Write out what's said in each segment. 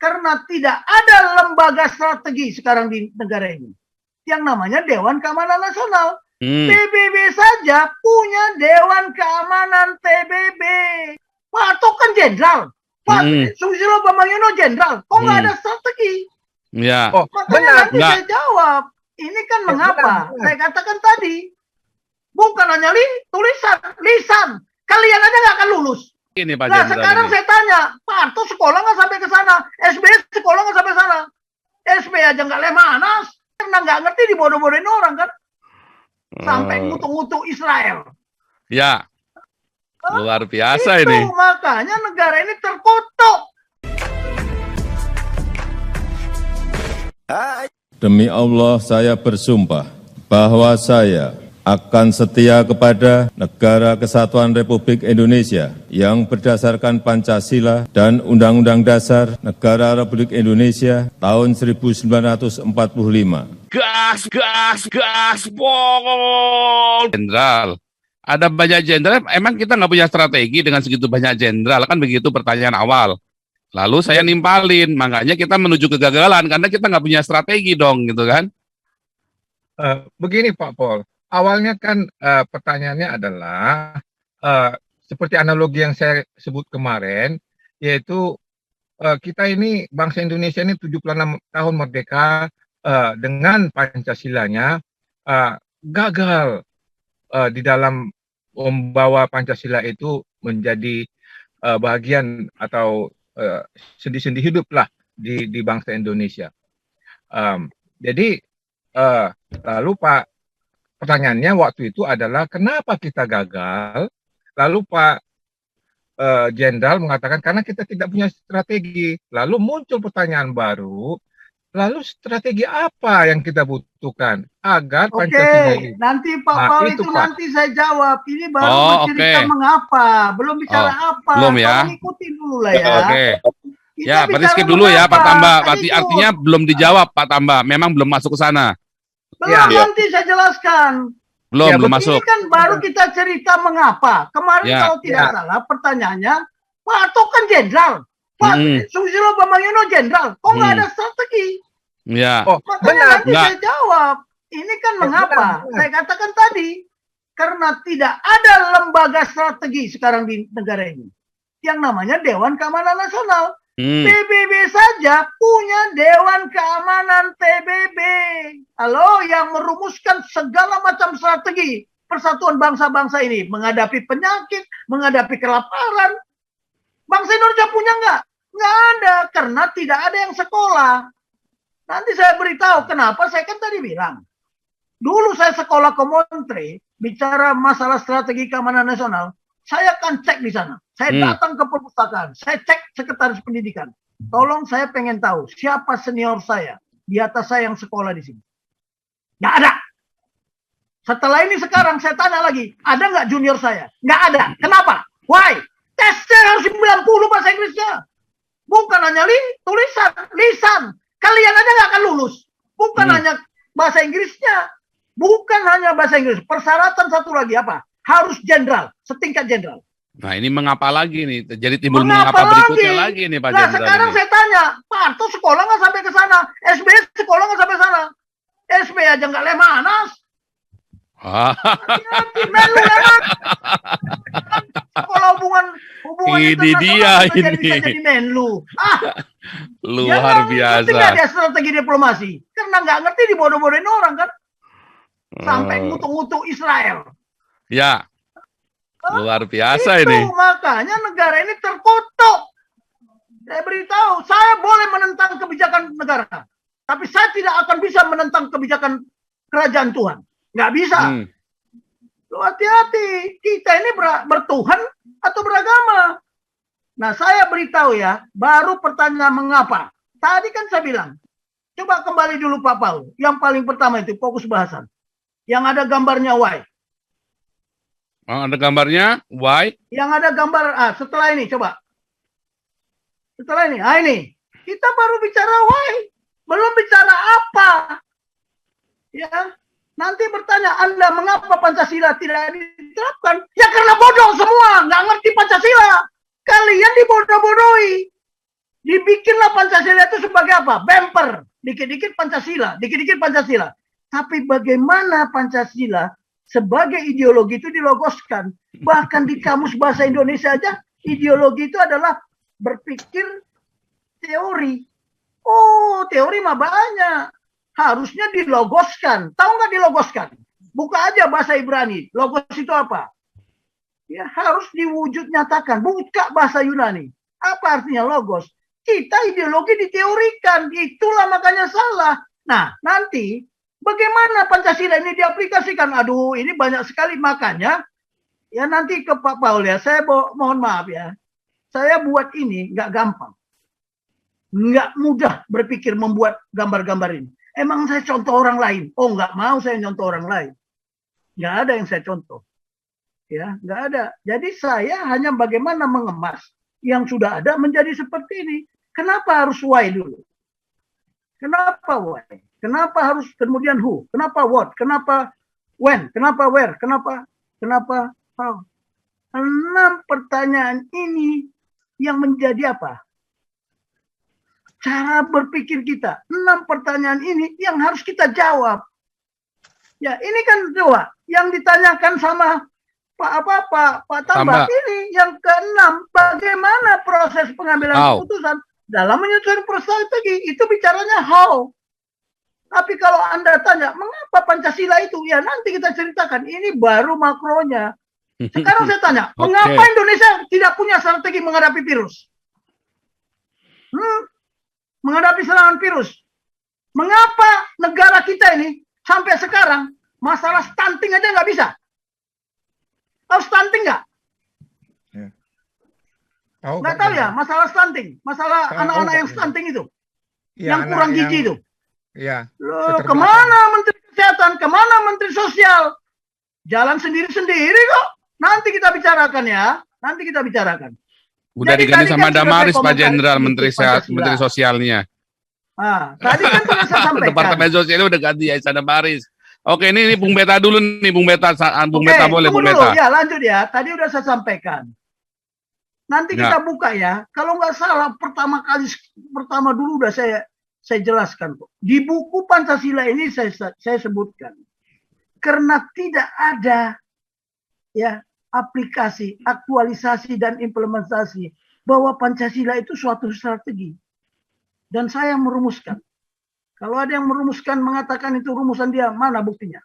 Karena tidak ada lembaga strategi sekarang di negara ini yang namanya Dewan Keamanan Nasional. PBB saja punya Dewan Keamanan PBB. Pak Harto kan jenderal. Pak Susilo Bambang Yudhoyono jenderal. Kok nggak ada strategi? Ya. Makanya nanti saya jawab. Ini kan mengapa? Saya katakan tadi. Bukan hanya tulisan, lisan. Kalian aja nggak akan lulus. Ini, Pak nah sekarang saya tanya, Pak Harto sekolah nggak sampai ke sana? SBY sekolah nggak sampai sana? SBY aja nggak lemanas. Karena nggak ngerti dibodoh-bodohin orang kan? Sampai ngutuk-ngutuk Israel. Ya. Luar biasa ini. Makanya negara ini terkutuk. Demi Allah saya bersumpah bahwa saya akan setia kepada Negara Kesatuan Republik Indonesia yang berdasarkan Pancasila dan Undang-Undang Dasar Negara Republik Indonesia tahun 1945. Gas, pol. Jenderal, ada banyak jenderal, emang kita nggak punya strategi dengan segitu banyak jenderal, kan begitu pertanyaan awal. Lalu saya nimpalin, makanya kita menuju kegagalan, karena kita nggak punya strategi dong, gitu kan. Begini Pak Pol, awalnya kan pertanyaannya adalah seperti analogi yang saya sebut kemarin, yaitu kita ini, bangsa Indonesia ini 76 tahun merdeka, dengan Pancasilanya gagal di dalam membawa Pancasila itu menjadi bagian atau sendi-sendi hidup lah di bangsa Indonesia. Jadi lalu Pak, pertanyaannya waktu itu adalah kenapa kita gagal? Lalu Pak Jenderal mengatakan karena kita tidak punya strategi. Lalu muncul pertanyaan baru, lalu strategi apa yang kita butuhkan agar Pancasila ini? Nanti Pak Paul itu nanti saya jawab. Ini baru bercerita mengapa, belum bicara apa. Belum ya? Ikuti dulu lah ya. Ya, berarti skip dulu ya Pak Tamba. Artinya belum dijawab Pak Tamba. Memang belum masuk ke sana. Belum, nanti saya jelaskan. Belum masuk. Ini kan baru kita cerita mengapa. Kemarin kalau tidak salah pertanyaannya, Pak Harto kan jenderal. Pak Susilo Bambang Yudhoyono jenderal. Kok nggak ada strategi? Ya. Makanya nanti saya jawab. Ini kan mengapa? Saya katakan tadi. Karena tidak ada lembaga strategi sekarang di negara ini. Yang namanya Dewan Keamanan Nasional. PBB saja punya Dewan Keamanan PBB. Halo, yang merumuskan segala macam strategi persatuan bangsa-bangsa ini. Menghadapi penyakit, menghadapi kelaparan. Bangsa Indonesia punya nggak? Nggak ada, karena tidak ada yang sekolah. Nanti saya beritahu kenapa, saya kan tadi bilang. Dulu saya sekolah ke Montre, bicara masalah strategi keamanan nasional, saya akan cek di sana. Saya datang ke perpustakaan, saya cek sekretaris pendidikan. Tolong saya pengen tahu, siapa senior saya, di atas saya yang sekolah di sini. Nggak ada. Setelah ini sekarang saya tanya lagi, ada nggak junior saya? Nggak ada. Kenapa? Why? Tesnya harus 90 bahasa Inggrisnya. Bukan hanya tulisan, lisan. Kalian aja nggak akan lulus. Bukan hanya bahasa Inggrisnya. Bukan hanya bahasa Inggris. Persyaratan satu lagi apa? Harus jenderal, setingkat jenderal. Nah ini mengapa lagi nih? Jadi timbul mengapa berikutnya lagi nih Pak Jenderal. Nah sekarang saya tanya, Pak Harto sekolah nggak sampai ke sana? SBY sekolah nggak sampai sana? SBY aja nggak lemanas. Menlu lemanas. Sekolah hubungan ini dia ini. Bisa jadi Menlu. Luar biasa. Tidak ada strategi diplomasi. Karena nggak ngerti dibodoh-bodohin orang kan. Sampai ngutuk-ngutuk Israel. Ya. Luar biasa ini. Makanya negara ini terkutuk. Saya beritahu, saya boleh menentang kebijakan negara. Tapi saya tidak akan bisa menentang kebijakan kerajaan Tuhan. Nggak bisa. Lu hati-hati. Kita ini bertuhan atau beragama. Nah saya beritahu ya, baru pertanyaan mengapa. Tadi kan saya bilang, coba kembali dulu Pak Paul. Yang paling pertama itu fokus bahasan. Yang ada gambarnya why. Ada gambarnya why? Yang ada gambar setelah ini coba. Setelah ini, ini. Kita baru bicara why. Belum bicara apa. Ya. Nanti bertanya Anda mengapa Pancasila tidak diterapkan? Ya karena bodoh semua, nggak ngerti Pancasila. Kalian dibodoh-bodohi. Dibikinlah Pancasila itu sebagai apa? Bumper. Dikit-dikit Pancasila, dikit-dikit Pancasila. Tapi bagaimana Pancasila sebagai ideologi itu dilogoskan? Bahkan di kamus bahasa Indonesia aja, ideologi itu adalah berpikir teori. Oh, teori mah banyak. Harusnya dilogoskan. Tahu nggak dilogoskan? Buka aja bahasa Ibrani. Logos itu apa? Ya, harus diwujud nyatakan. Buka bahasa Yunani. Apa artinya logos? Kita ideologi diteorikan. Itulah makanya salah. Nah, nanti bagaimana Pancasila ini diaplikasikan? Aduh, ini banyak sekali. Makanya, ya nanti ke Pak Paul ya. Saya mohon maaf ya. Saya buat ini nggak gampang. Nggak mudah berpikir membuat gambar-gambar ini. Emang saya contoh orang lain? Oh, nggak mau saya contoh orang lain. Nggak ada yang saya contoh. Ya, nggak ada. Jadi saya hanya bagaimana mengemas yang sudah ada menjadi seperti ini. Kenapa harus why dulu? Kenapa why? Kenapa harus kemudian who? Kenapa what? Kenapa when? Kenapa where? Kenapa how? 6 pertanyaan ini yang menjadi apa? Cara berpikir kita. 6 pertanyaan ini yang harus kita jawab. Ya, ini kan coba yang ditanyakan sama Pak Tambak ini yang ke-6, bagaimana proses pengambilan keputusan dalam menyusun strategi, itu bicaranya how. Tapi kalau Anda tanya, mengapa Pancasila itu? Ya nanti kita ceritakan, ini baru makronya. Sekarang saya tanya, mengapa Indonesia tidak punya strategi menghadapi virus? Menghadapi serangan virus. Mengapa negara kita ini sampai sekarang masalah stunting aja nggak bisa? Tahu stunting nggak? Ya. Nggak tahu ya, masalah stunting. Masalah anak-anak yang stunting itu. Ya, yang kurang gizi itu. Iya. Loh, kemana Menteri Kesehatan? Kemana Menteri Sosial? Jalan sendiri-sendiri kok. Nanti kita bicarakan ya. Nanti kita bicarakan. Udah Jadi diganti sama kan Damaris Pak Jenderal, Pancasila. Menteri Sosialnya. Tadi kan sudah saya sampaikan. Departemen Sosialnya udah ganti ya, Damaris. Oke, ini Bung Beta dulu nih, Bung Beta boleh, Bung dulu. Beta. Ya, lanjut ya. Tadi udah saya sampaikan. Nanti kita buka ya. Kalau nggak salah pertama dulu udah saya jelaskan kok. Di buku Pancasila ini saya sebutkan. Karena tidak ada ya aplikasi, aktualisasi dan implementasi bahwa Pancasila itu suatu strategi. Dan saya merumuskan. Kalau ada yang merumuskan mengatakan itu rumusan dia, mana buktinya?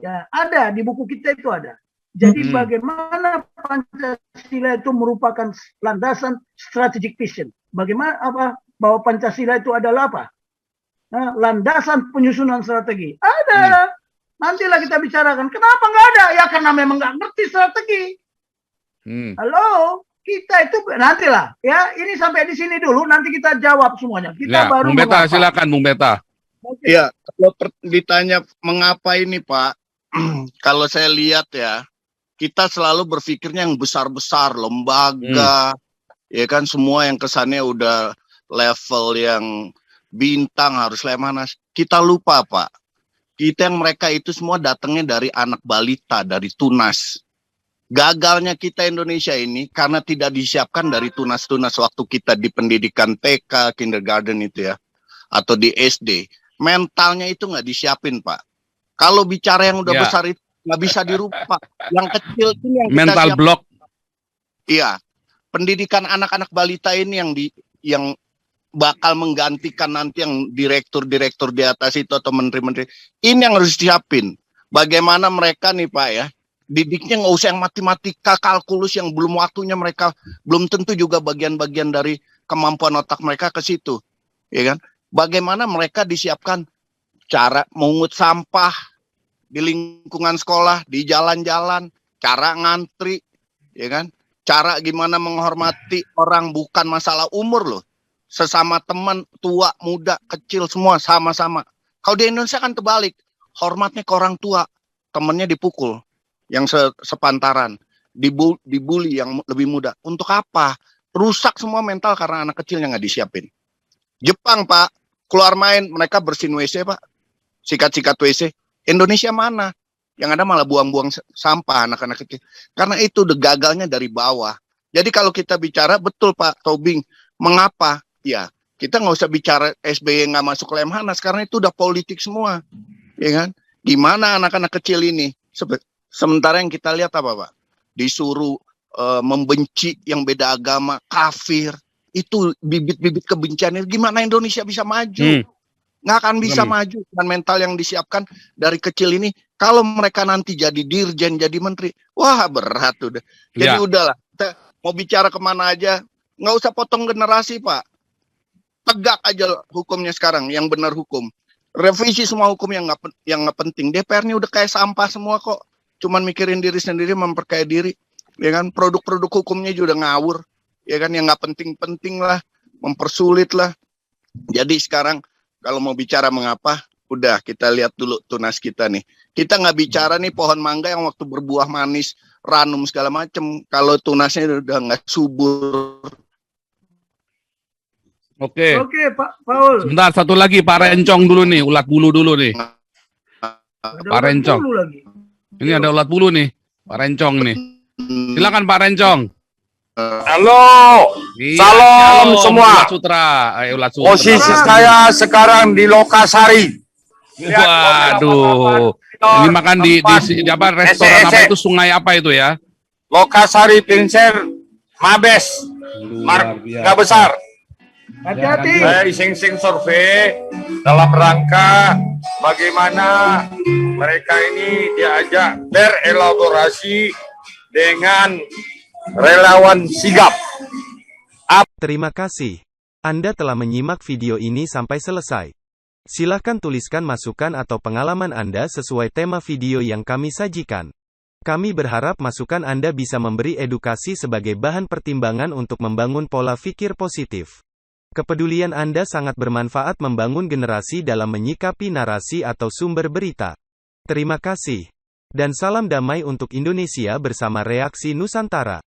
Ya, ada di buku kita itu ada. Jadi bagaimana Pancasila itu merupakan landasan strategic vision. Bagaimana bahwa Pancasila itu adalah apa? Nah, landasan penyusunan strategi. Ada. Nantilah kita bicarakan. Kenapa nggak ada? Ya karena memang nggak ngerti strategi. Halo, kita itu nantilah. Ya, ini sampai di sini dulu. Nanti kita jawab semuanya. Kita baru. Bung Beta, silakan Bung Beta. Iya, kalau ditanya mengapa ini Pak, kalau saya lihat ya, kita selalu berpikirnya yang besar-besar, lembaga, ya kan semua yang kesannya udah level yang bintang harus Lemhanas. Kita lupa Pak, kita yang mereka itu semua datangnya dari anak balita, dari tunas. Gagalnya kita Indonesia ini karena tidak disiapkan dari tunas-tunas waktu kita di pendidikan TK, kindergarten itu ya, atau di SD. Mentalnya itu nggak disiapin Pak. Kalau bicara yang udah besar itu nggak bisa dirubah. Yang kecil ini yang kita mental siapkan. block. Iya, pendidikan anak-anak balita ini yang bakal menggantikan nanti yang direktur-direktur di atas itu atau menteri-menteri. Ini yang harus disiapin. Bagaimana mereka nih Pak ya, didiknya nggak usah yang matematika, kalkulus yang belum waktunya mereka, belum tentu juga bagian-bagian dari kemampuan otak mereka ke situ, ya kan? Bagaimana mereka disiapkan cara mengungut sampah di lingkungan sekolah, di jalan-jalan, cara ngantri, ya kan? Cara gimana menghormati orang, bukan masalah umur loh. Sesama teman, tua, muda, kecil semua sama-sama. Kalau di Indonesia kan terbalik, hormatnya ke orang tua, temennya dipukul. Yang sepantaran, dibully yang lebih muda. Untuk apa? Rusak semua mental karena anak kecil yang nggak disiapin. Jepang Pak, keluar main, mereka bersihin WC Pak. Sikat-sikat WC. Indonesia mana? Yang ada malah buang-buang sampah anak-anak kecil. Karena itu gagalnya dari bawah. Jadi kalau kita bicara, betul Pak Tobing, Mengapa? Ya, kita nggak usah bicara SBY nggak masuk Lemhanas karena itu udah politik semua, ya kan? Gimana anak-anak kecil ini? Sementara yang kita lihat apa, Pak? Disuruh membenci yang beda agama, kafir. Itu bibit-bibit kebencian. Gimana Indonesia bisa maju? Nggak akan bisa maju dengan mental yang disiapkan dari kecil ini. Kalau mereka nanti jadi dirjen, jadi menteri, wah berat udah. Jadi udahlah, kita mau bicara kemana aja, nggak usah potong generasi, Pak. Tegak aja hukumnya sekarang, yang benar hukum. Revisi semua hukum yang nggak penting. DPR-nya udah kayak sampah semua kok. Cuman mikirin diri sendiri, memperkaya diri. Ya kan, produk-produk hukumnya juga udah ngawur. Ya kan, yang nggak penting-penting lah, mempersulit lah. Jadi sekarang kalau mau bicara mengapa, udah kita lihat dulu tunas kita nih. Kita nggak bicara nih pohon mangga yang waktu berbuah manis, ranum segala macem. Kalau tunasnya udah nggak subur. Oke, Pak Paul. sebentar satu lagi Pak Rencong dulu nih, ulat bulu dulu nih. Pak Rencong. Ini ada ulat bulu nih, Pak Rencong nih. Silakan Pak Rencong. Halo, Iya, salam semua. Ulat Sutra. Ulat Sutra. Posisi saya sekarang di Lokasari. Waduh. Ini makan di apa restoran apa itu, sungai apa itu ya? Lokasari Pinser Mabes. Marga besar. Hati-hati. Saya iseng-iseng survei dalam rangka bagaimana mereka ini diajak berelaborasi dengan relawan sigap. Terima kasih. Anda telah menyimak video ini sampai selesai. Silahkan tuliskan masukan atau pengalaman Anda sesuai tema video yang kami sajikan. Kami berharap masukan Anda bisa memberi edukasi sebagai bahan pertimbangan untuk membangun pola pikir positif. Kepedulian Anda sangat bermanfaat membangun generasi dalam menyikapi narasi atau sumber berita. Terima kasih. Dan salam damai untuk Indonesia bersama Reaksi Nusantara.